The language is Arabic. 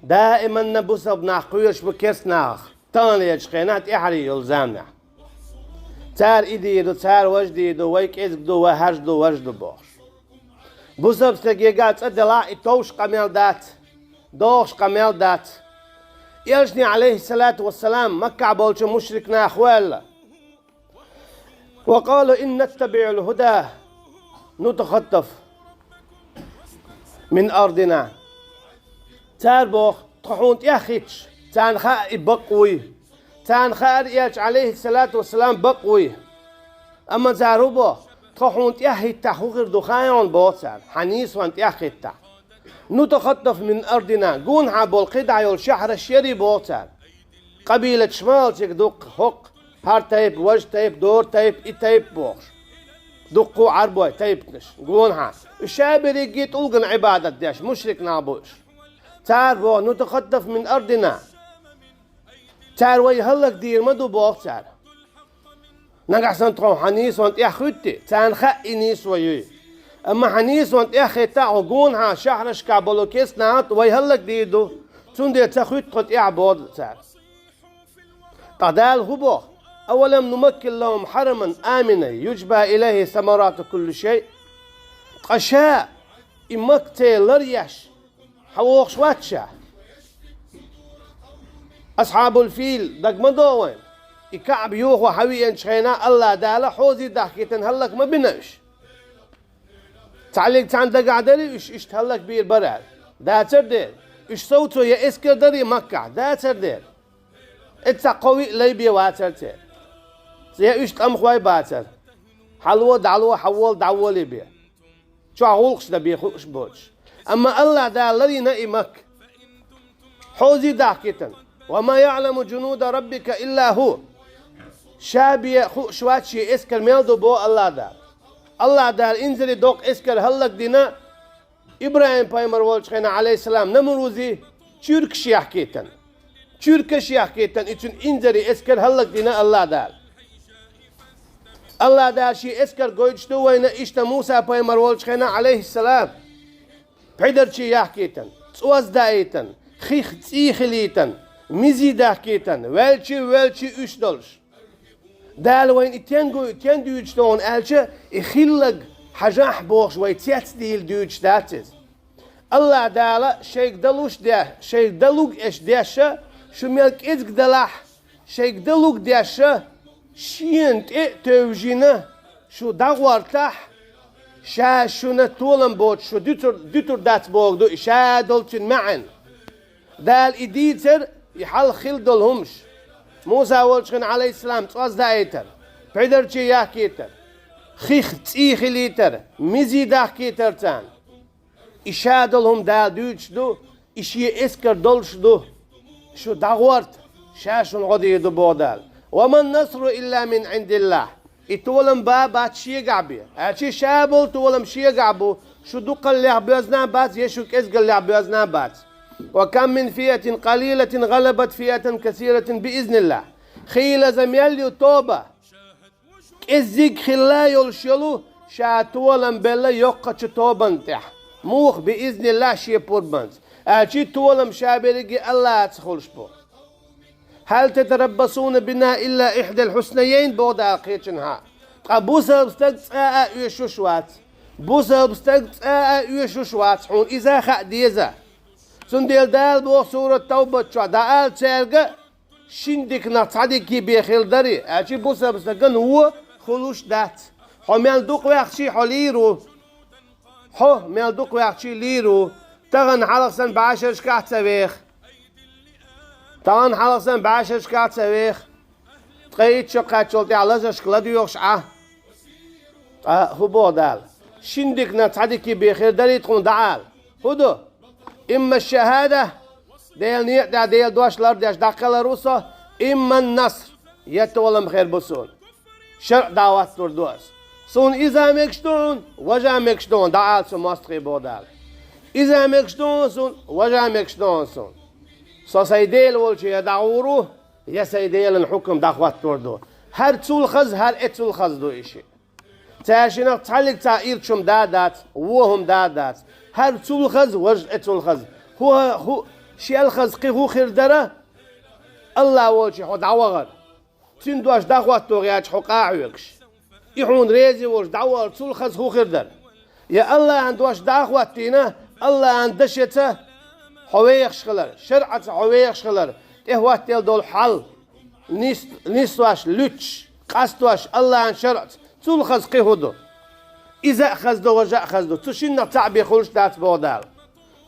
دائما نبوسب ناقويش بكيس ناخ تاني خينات إحري يلزامنا تار إيديدو تار وجديدو ويك إزبدو وهجدو وجدو بوش بوسب ستجيجات أدلا إتوش قميل دات دوش قميل دات يلجني عليه الصلاة والسلام مكة بولش مشركنا أخوالا وقالوا إن نتبع الهدى نتخطف من أرضنا تاربوخ طحونت ياخيتش تان خاء بقوي تان خاء عليه الصلاة والسلام بقوي أما زاروبو طحونت ياخيتا خوغر دخايون بوتسار حنيس وانت ياخيتا نتخطف من أرضنا قونها بالقدع والشحر الشيري بوتسار قبيلة شمال تيك حق هار تايب وجه تايب دور تايب إي تايب بوخش دقوا عربوي تايبتنش قونها الشابري جيت ألقن عبادة ديش مشرك نابوش تاربو نتخطف من أرضنا تاروي هلك دير مدو بوخ تار نقع سنترون حنيس وانت ياخوتي تان خائي نيس ويوي أما حنيس وانت ياخيتا وقونها شحرش كابولو كيس نات ويهلك ديدو تون دي تاخوت قد يعبود تار قدال هبوخ أولم نمكن لهم حرما آمنا يجبى إليه ثمرات كل شيء قشاء إمكتي لريش حووخ شواتشا أصحاب الفيل دق مدوين إكعب يوخ وحويا شخينا الله دالا حوزي داكيتن هلك ما بناش تعليق تان دق عدلي إش تهلك بير برال داتر دير إش صوتو يا إسكر دري مكة داتر دير إتسا قوي ليبيا واتر تير زي إش تقام خواي باتر حلوة دعوة حول دعوة ليبيا شو عغولقش دبي خوش بوش أما الله دا الذي نئمك حوزي داكتن وما يعلم جنود ربك إلا هو شابي شواتشي إسكر ميلدو بو الله دا إنزلي دوق إسكر هلك دينا إبراهيم بايمر والشخينا عليه السلام نمروزي تشيركش يحكيتن تشيركش يحكيتن إتن إنزلي إسكر هلك دينا الله دا شي إسكر قويتشتو وين إشتا موسى بايمر والشخينا عليه السلام حيدرشي يحكيتن تسواز دايتن خيخ تسيخليتن ميزي داكيتن والشي اشدلش دال وين اتين دوجتون الشي يخلق حجاح بوخش ويتيات ديل دوج داتز الله دالا شيك دلوش ده شيك دلوك اش داشا شو ملك ازق دلاح شيك دلوك داشا شينت توجينا شو دغورتاح شا شو نتولن بود شو ديتر دات بوغدو شا دولتن معن دال إديتر يحل خل دولهمش موسى والشخن عليه السلام تواز دايتر بيدر شي يحكيتر خيخ تسيخي ليتر ميزي داكيتر تان إشا دولهم دال دوش دو إشي إسكر دولش دو شو دغورت شا شو نغدي دو بودال وما النصر إلا من عند الله يتولم بات شي قعبي أشي شابل تولم شي قعبو شو دوق اللي بيزنا بات يشو كزق اللي بيزنا بات وكم من فئة قليلة غلبت فئة كثيرة بإذن الله خيل زميلي وتوبة كزق خلا يلشلو شا تولم بلا يوقع توبن تح موخ بإذن الله شي بوربنز أشي تولم شابرقي الله تخلش بو هل تتربصون بنا إلا إحدى الحسنيين بودا قيتشنها بوسا بستقصاء يشوشوات بوسا بستقصاء يشوشوات حون إذا خأديزا سنديل دال بو سورة توبة شو دال تسرق شندك نتصدق بيخيل داري أشي بوسا بستقن هو خلوش دات حو ميل دوق ويخشي حليرو حو ميل دوق ويخشي ليرو تغن حلقسن بعشر شكاح تسويخ تان حلقسن بعشر شكاح تسويخ تقيت شقات شلتي على زش كلادي يوشعه هو بودال شندك نتصدق بيخيل داري تكون دعال هدو إما الشهادة ديال نيع ديال دواشلار دياش داخل روسا إما النصر يتولم خير بسون شرع دعوات تردوس سون إذا مكشتون وجا مكشتون دعال سو مستقي بودال إذا مكشتون سون وجا مكشتون سون سو سيديل والشي يدعورو يا سيديل الحكم دعوات تردو هر تول خز هر اتول خز دو إشي تاشينا تعلق تعير شم دادات وهم دادات هر تول خز وجه اتول خز هو شي الخز قيهو خير درا الله وجه حد عوغر تندواش داخوات توغياج حقا عويقش يحون ريزي وش دعوة تول خز هو خير در يا الله عندواش داخوات تينا الله عندشته حويخ شغلر شرعة حويخ شغلر تهوات تيل دول حل نيستواش لوتش قاستواش الله عن شرعت تول خز قيهو دو إذا أخذ دو وجاء أخذ دو تشين تعبي خلش دات بودال